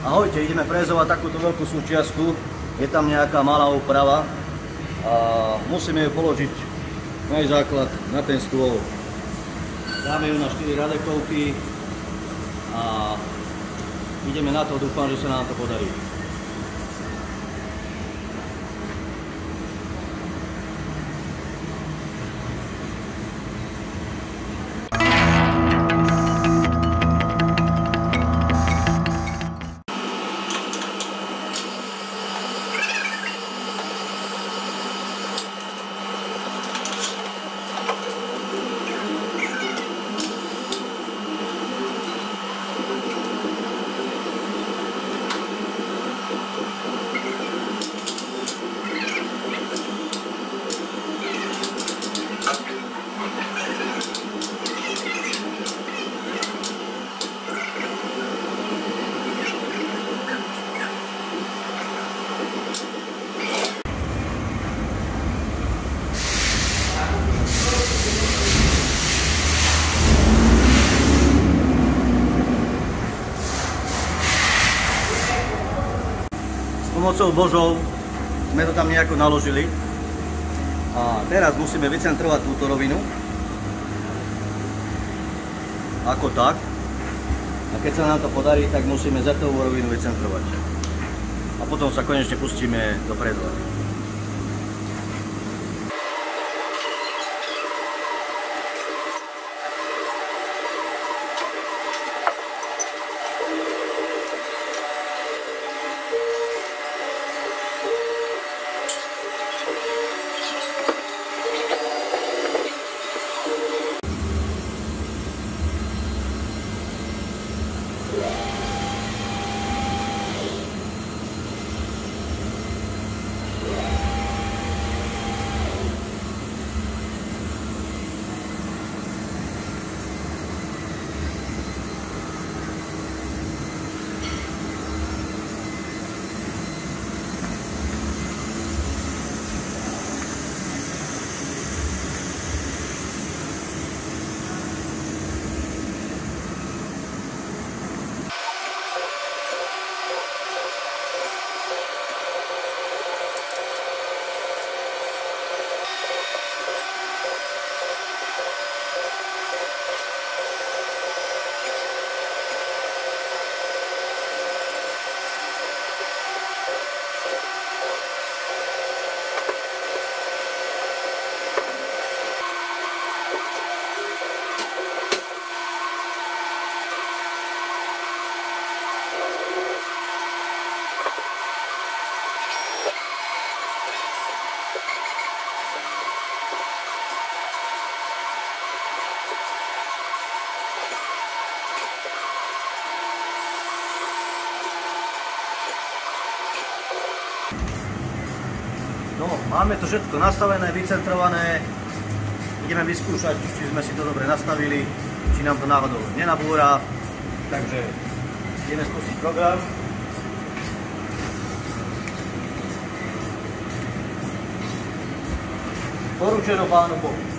Ahojte, ideme frezovať takúto veľkú súčiastku. Je tam nejaká malá úprava a musíme ju položiť na základ na ten stôl. Dáme ju na 4 radekovky a ideme na to, dúfam, že sa nám to podarí. Pomocou Božou sme to tam nejako naložili a teraz musíme vycentrovať túto rovinu ako tak, a keď sa nám to podarí, tak musíme za tú rovinu vycentrovať a potom sa konečne pustíme do frezovania. No, máme to všetko nastavené, vycentrované. Ideme vyskúšať, či sme si to dobre nastavili, či nám to náhodou nenabúra. Takže ideme spustiť program. Poručeno Pánu Bohu.